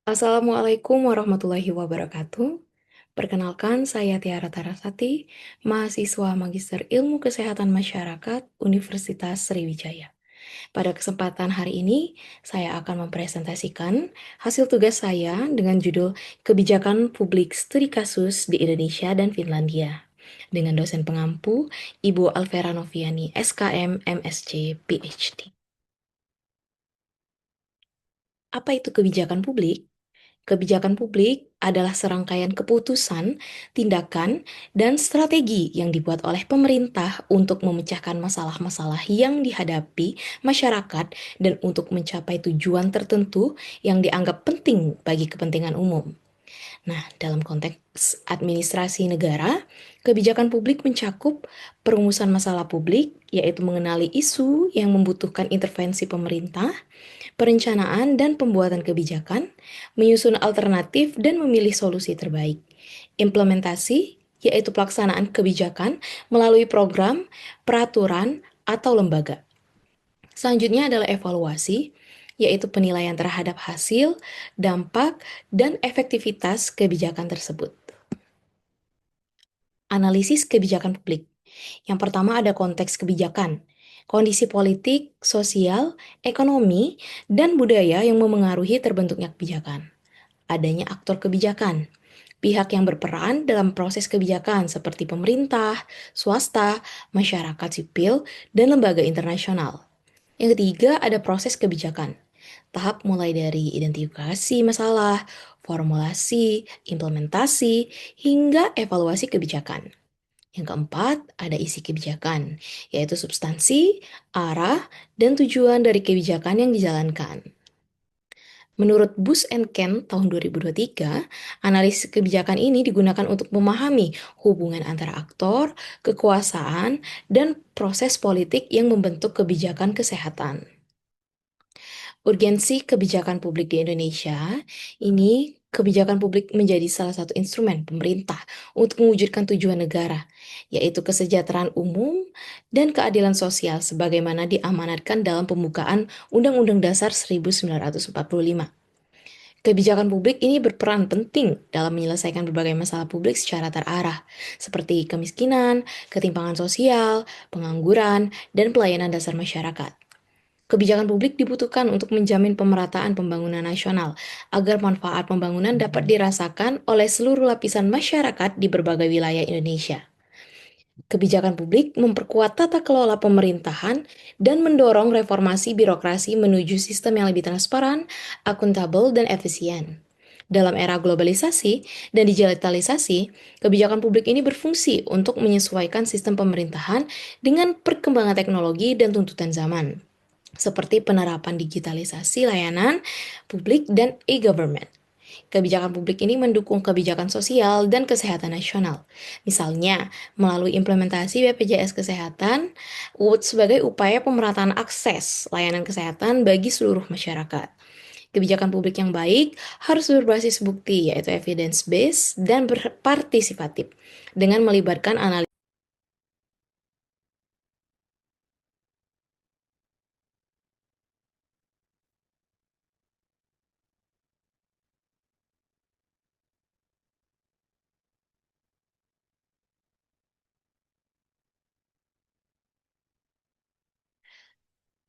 Assalamualaikum warahmatullahi wabarakatuh. Perkenalkan, saya Tiara Tarasati, mahasiswa Magister Ilmu Kesehatan Masyarakat Universitas Sriwijaya. Pada kesempatan hari ini, saya akan mempresentasikan hasil tugas saya dengan judul Kebijakan Publik Studi Kasus di Indonesia dan Finlandia dengan dosen pengampu Ibu Alvera Noviani, SKM, MSc, PhD. Apa itu kebijakan publik? Kebijakan publik adalah serangkaian keputusan, tindakan, dan strategi yang dibuat oleh pemerintah untuk memecahkan masalah-masalah yang dihadapi masyarakat dan untuk mencapai tujuan tertentu yang dianggap penting bagi kepentingan umum. Nah, dalam konteks administrasi negara, kebijakan publik mencakup perumusan masalah publik, yaitu mengenali isu yang membutuhkan intervensi pemerintah, perencanaan dan pembuatan kebijakan, menyusun alternatif dan memilih solusi terbaik. Implementasi, yaitu pelaksanaan kebijakan melalui program, peraturan, atau lembaga. Selanjutnya adalah evaluasi, yaitu penilaian terhadap hasil, dampak, dan efektivitas kebijakan tersebut. Analisis kebijakan publik. Yang pertama ada konteks kebijakan, kondisi politik, sosial, ekonomi, dan budaya yang memengaruhi terbentuknya kebijakan. Adanya aktor kebijakan, pihak yang berperan dalam proses kebijakan seperti pemerintah, swasta, masyarakat sipil, dan lembaga internasional. Yang ketiga ada proses kebijakan. Tahap mulai dari identifikasi masalah, formulasi, implementasi, hingga evaluasi kebijakan. Yang keempat, ada isi kebijakan, yaitu substansi, arah, dan tujuan dari kebijakan yang dijalankan. Menurut Bush and Ken tahun 2023, analisis kebijakan ini digunakan untuk memahami hubungan antara aktor, kekuasaan, dan proses politik yang membentuk kebijakan kesehatan. Urgensi kebijakan publik di Indonesia, ini kebijakan publik menjadi salah satu instrumen pemerintah untuk mewujudkan tujuan negara, yaitu kesejahteraan umum dan keadilan sosial sebagaimana diamanatkan dalam pembukaan Undang-Undang Dasar 1945. Kebijakan publik ini berperan penting dalam menyelesaikan berbagai masalah publik secara terarah, seperti kemiskinan, ketimpangan sosial, pengangguran, dan pelayanan dasar masyarakat. Kebijakan publik dibutuhkan untuk menjamin pemerataan pembangunan nasional agar manfaat pembangunan dapat dirasakan oleh seluruh lapisan masyarakat di berbagai wilayah Indonesia. Kebijakan publik memperkuat tata kelola pemerintahan dan mendorong reformasi birokrasi menuju sistem yang lebih transparan, akuntabel, dan efisien. Dalam era globalisasi dan digitalisasi, kebijakan publik ini berfungsi untuk menyesuaikan sistem pemerintahan dengan perkembangan teknologi dan tuntutan zaman seperti penerapan digitalisasi layanan publik dan e-government. Kebijakan publik ini mendukung kebijakan sosial dan kesehatan nasional. Misalnya, melalui implementasi BPJS Kesehatan sebagai upaya pemerataan akses layanan kesehatan bagi seluruh masyarakat. Kebijakan publik yang baik harus berbasis bukti, yaitu evidence-based dan berpartisipatif, dengan melibatkan analisis.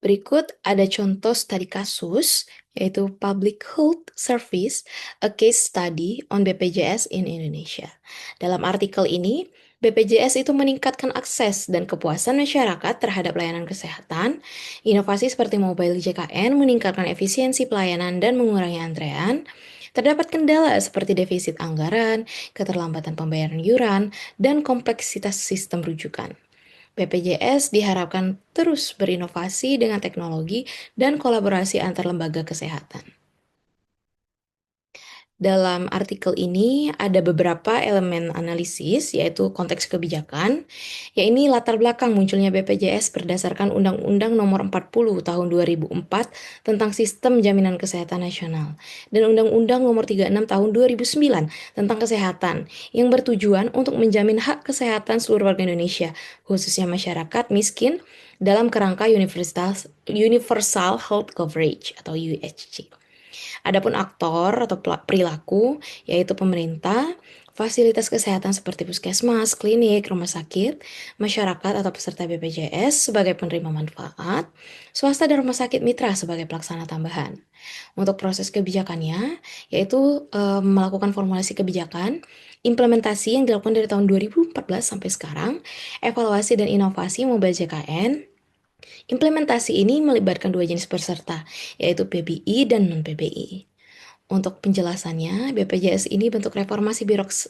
Berikut ada contoh studi kasus, yaitu Public Health Service, a case study on BPJS in Indonesia. Dalam artikel ini, BPJS itu meningkatkan akses dan kepuasan masyarakat terhadap layanan kesehatan. Inovasi seperti mobile JKN meningkatkan efisiensi pelayanan dan mengurangi antrean. Terdapat kendala seperti defisit anggaran, keterlambatan pembayaran iuran, dan kompleksitas sistem rujukan. BPJS diharapkan terus berinovasi dengan teknologi dan kolaborasi antar lembaga kesehatan. Dalam artikel ini ada beberapa elemen analisis, yaitu konteks kebijakan, yaitu latar belakang munculnya BPJS berdasarkan Undang-Undang Nomor 40 Tahun 2004 tentang Sistem Jaminan Kesehatan Nasional dan Undang-Undang Nomor 36 Tahun 2009 tentang Kesehatan yang bertujuan untuk menjamin hak kesehatan seluruh warga Indonesia, khususnya masyarakat miskin dalam kerangka Universal Health Coverage atau UHC. Adapun aktor atau perilaku, yaitu pemerintah, fasilitas kesehatan seperti puskesmas, klinik, rumah sakit, masyarakat atau peserta BPJS sebagai penerima manfaat, swasta dan rumah sakit mitra sebagai pelaksana tambahan. Untuk proses kebijakannya, yaitu melakukan formulasi kebijakan, implementasi yang dilakukan dari tahun 2014 sampai sekarang, evaluasi dan inovasi mobile JKN. Implementasi ini melibatkan dua jenis peserta, yaitu PBI dan non-PBI. Untuk penjelasannya, BPJS ini bentuk reformasi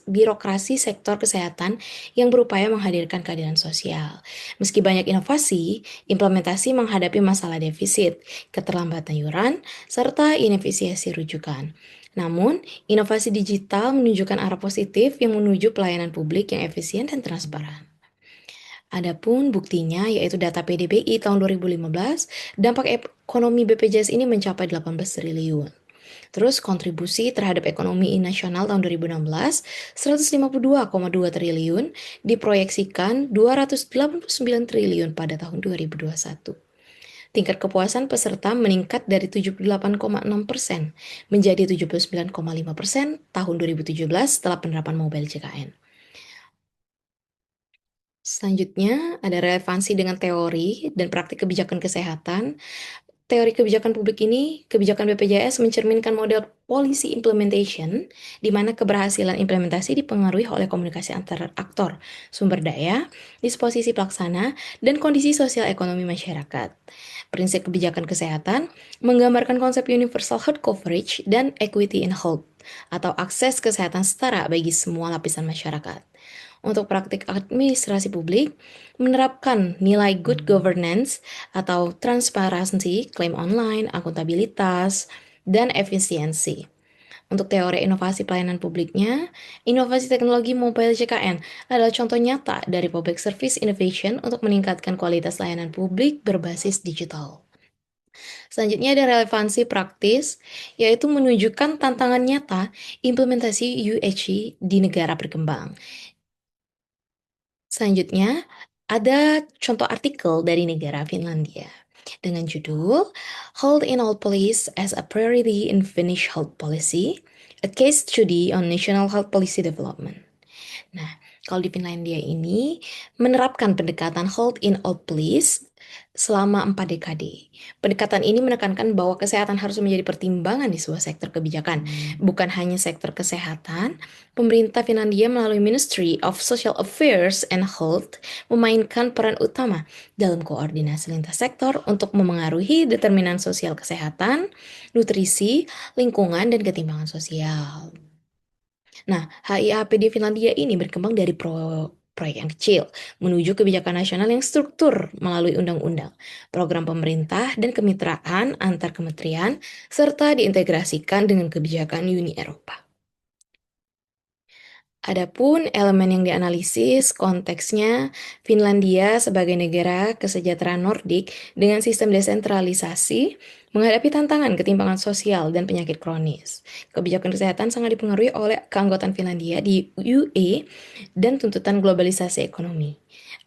birokrasi sektor kesehatan yang berupaya menghadirkan keadilan sosial. Meski banyak inovasi, implementasi menghadapi masalah defisit, keterlambatan iuran, serta inefisiensi rujukan. Namun, inovasi digital menunjukkan arah positif yang menuju pelayanan publik yang efisien dan transparan. Adapun buktinya yaitu data PDBI tahun 2015, dampak ekonomi BPJS ini mencapai 18 triliun. Terus kontribusi terhadap ekonomi nasional tahun 2016, 152,2 triliun, diproyeksikan 289 triliun pada tahun 2021. Tingkat kepuasan peserta meningkat dari 78,6% menjadi 79,5% tahun 2017 setelah penerapan mobile JKN. Selanjutnya, ada relevansi dengan teori dan praktik kebijakan kesehatan. Teori kebijakan publik ini, kebijakan BPJS mencerminkan model policy implementation, di mana keberhasilan implementasi dipengaruhi oleh komunikasi antar aktor, sumber daya, disposisi pelaksana, dan kondisi sosial ekonomi masyarakat. Prinsip kebijakan kesehatan menggambarkan konsep universal health coverage dan equity in health, atau akses kesehatan setara bagi semua lapisan masyarakat. Untuk praktik administrasi publik, menerapkan nilai good governance atau transparansi, klaim online, akuntabilitas, dan efisiensi. Untuk teori inovasi pelayanan publiknya, inovasi teknologi mobile JKN adalah contoh nyata dari public service innovation untuk meningkatkan kualitas layanan publik berbasis digital. Selanjutnya ada relevansi praktis, yaitu menunjukkan tantangan nyata implementasi UHC di negara berkembang. Selanjutnya, ada contoh artikel dari negara Finlandia dengan judul Hold in All Police as a Priority in Finnish Health Policy, a Case Study on National Health Policy Development. Nah, kalau di Finlandia ini menerapkan pendekatan hold in all place selama 4 dekade. Pendekatan ini menekankan bahwa kesehatan harus menjadi pertimbangan di sebuah sektor kebijakan, bukan hanya sektor kesehatan. Pemerintah Finlandia melalui Ministry of Social Affairs and Health memainkan peran utama dalam koordinasi lintas sektor untuk memengaruhi determinan sosial kesehatan, nutrisi, lingkungan, dan ketimbangan sosial. Nah, HIAP di Finlandia ini berkembang dari proyek yang kecil menuju kebijakan nasional yang struktur melalui undang-undang, program pemerintah, dan kemitraan antar kementerian, serta diintegrasikan dengan kebijakan Uni Eropa. Adapun elemen yang dianalisis konteksnya Finlandia sebagai negara kesejahteraan Nordik dengan sistem desentralisasi menghadapi tantangan ketimpangan sosial dan penyakit kronis. Kebijakan kesehatan sangat dipengaruhi oleh keanggotaan Finlandia di UE dan tuntutan globalisasi ekonomi.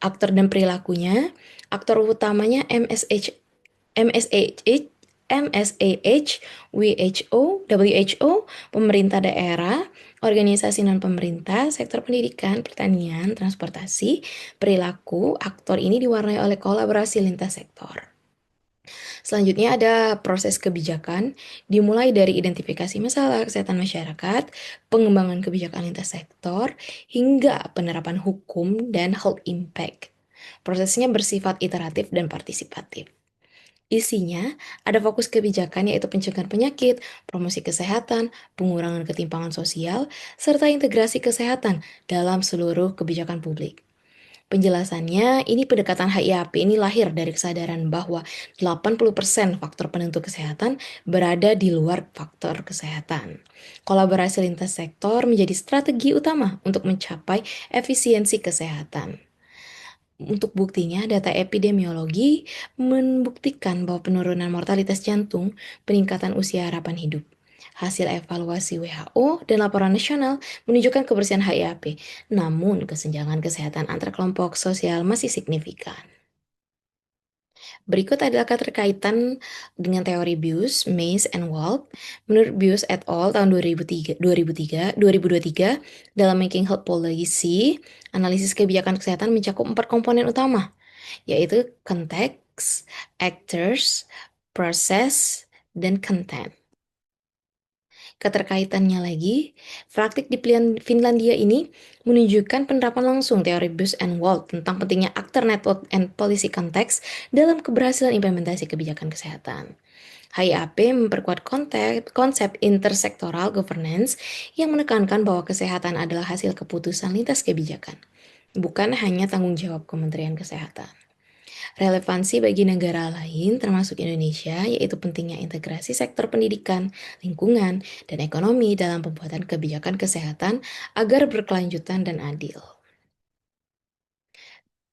Aktor dan perilakunya, aktor utamanya MSAH, WHO, pemerintah daerah, organisasi non-pemerintah, sektor pendidikan, pertanian, transportasi, perilaku, aktor ini diwarnai oleh kolaborasi lintas sektor. Selanjutnya ada proses kebijakan, dimulai dari identifikasi masalah kesehatan masyarakat, pengembangan kebijakan lintas sektor, hingga penerapan hukum dan health impact. Prosesnya bersifat iteratif dan partisipatif. Isinya ada fokus kebijakan yaitu pencegahan penyakit, promosi kesehatan, pengurangan ketimpangan sosial, serta integrasi kesehatan dalam seluruh kebijakan publik. Penjelasannya, ini pendekatan HIAP ini lahir dari kesadaran bahwa 80% faktor penentu kesehatan berada di luar faktor kesehatan. Kolaborasi lintas sektor menjadi strategi utama untuk mencapai efisiensi kesehatan. Untuk buktinya, data epidemiologi membuktikan bahwa penurunan mortalitas jantung, peningkatan usia harapan hidup. Hasil evaluasi WHO dan laporan nasional menunjukkan kebersihan HIAP, namun kesenjangan kesehatan antar kelompok sosial masih signifikan. Berikut adalah keterkaitan dengan teori Bius, Mays, and Wald. Menurut Bius et al. Tahun 2003, dalam Making Health Policy, analisis kebijakan kesehatan mencakup 4 komponen utama, yaitu context, actors, process, dan content. Keterkaitannya lagi, praktik di Finlandia ini menunjukkan penerapan langsung teori Bush and Wald tentang pentingnya actor network and policy context dalam keberhasilan implementasi kebijakan kesehatan. HIAP memperkuat konsep intersektoral governance yang menekankan bahwa kesehatan adalah hasil keputusan lintas kebijakan, bukan hanya tanggung jawab Kementerian Kesehatan. Relevansi bagi negara lain termasuk Indonesia yaitu pentingnya integrasi sektor pendidikan, lingkungan, dan ekonomi dalam pembuatan kebijakan kesehatan agar berkelanjutan dan adil.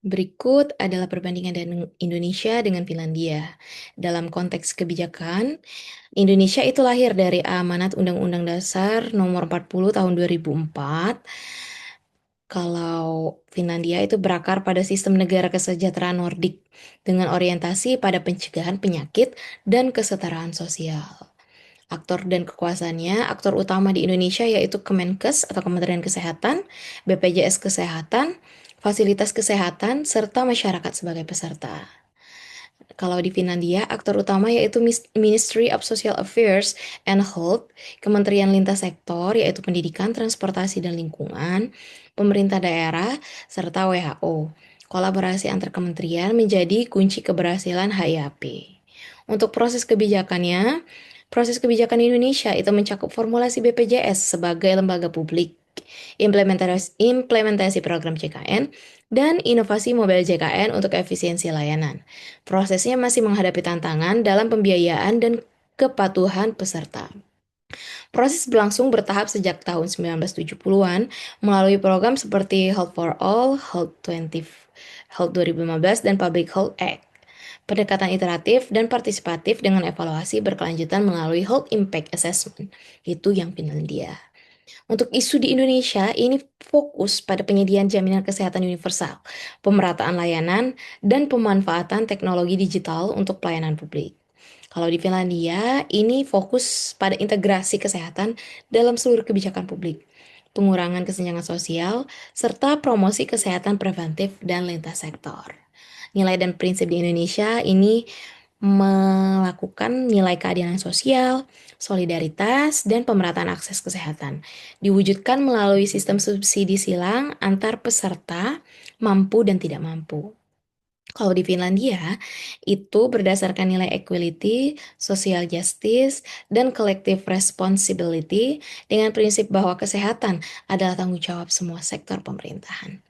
Berikut adalah perbandingan Indonesia dengan Finlandia. Dalam konteks kebijakan, Indonesia itu lahir dari amanat Undang-Undang Dasar Nomor 40 Tahun 2004. Kalau Finlandia itu berakar pada sistem negara kesejahteraan Nordik dengan orientasi pada pencegahan penyakit dan kesetaraan sosial. Aktor dan kekuasaannya, aktor utama di Indonesia yaitu Kemenkes atau Kementerian Kesehatan, BPJS Kesehatan, fasilitas kesehatan, serta masyarakat sebagai peserta. Kalau di Finlandia, aktor utama yaitu Ministry of Social Affairs and Health, Kementerian Lintas Sektor yaitu Pendidikan, Transportasi, dan Lingkungan, pemerintah daerah, serta WHO. Kolaborasi antar kementerian menjadi kunci keberhasilan HIAP. Untuk proses kebijakan Indonesia itu mencakup formulasi BPJS sebagai lembaga publik, implementasi program JKN, dan inovasi mobile JKN untuk efisiensi layanan. Prosesnya masih menghadapi tantangan dalam pembiayaan dan kepatuhan peserta. Proses berlangsung bertahap sejak tahun 1970-an melalui program seperti Health for All, Health 2015, dan Public Health Act. Pendekatan iteratif dan partisipatif dengan evaluasi berkelanjutan melalui Health Impact Assessment. Itu yang Finlandia. Untuk isu di Indonesia, ini fokus pada penyediaan jaminan kesehatan universal, pemerataan layanan, dan pemanfaatan teknologi digital untuk pelayanan publik. Kalau di Finlandia, ini fokus pada integrasi kesehatan dalam seluruh kebijakan publik, pengurangan kesenjangan sosial, serta promosi kesehatan preventif dan lintas sektor. Nilai dan prinsip di Indonesia ini melakukan nilai keadilan sosial, solidaritas, dan pemerataan akses kesehatan. Diwujudkan melalui sistem subsidi silang antar peserta mampu dan tidak mampu. Kalau di Finlandia, itu berdasarkan nilai equality, social justice, dan collective responsibility dengan prinsip bahwa kesehatan adalah tanggung jawab semua sektor pemerintahan.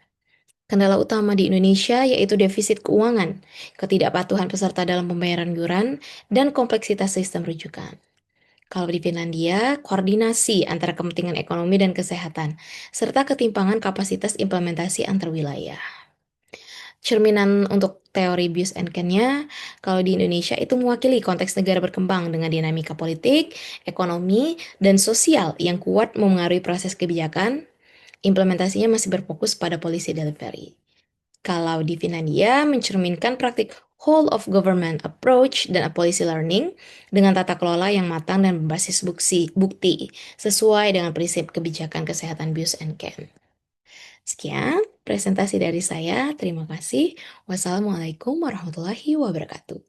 Kendala utama di Indonesia yaitu defisit keuangan, ketidakpatuhan peserta dalam pembayaran iuran, dan kompleksitas sistem rujukan. Kalau di Finlandia, koordinasi antara kepentingan ekonomi dan kesehatan, serta ketimpangan kapasitas implementasi antar wilayah. Cerminan untuk teori Bius and Ken-nya, kalau di Indonesia itu mewakili konteks negara berkembang dengan dinamika politik, ekonomi, dan sosial yang kuat memengaruhi proses kebijakan. Implementasinya masih berfokus pada policy delivery. Kalau di Finlandia mencerminkan praktik whole of government approach dan policy learning dengan tata kelola yang matang dan berbasis bukti sesuai dengan prinsip kebijakan kesehatan Bius and Ken. Sekian presentasi dari saya. Terima kasih. Wassalamualaikum warahmatullahi wabarakatuh.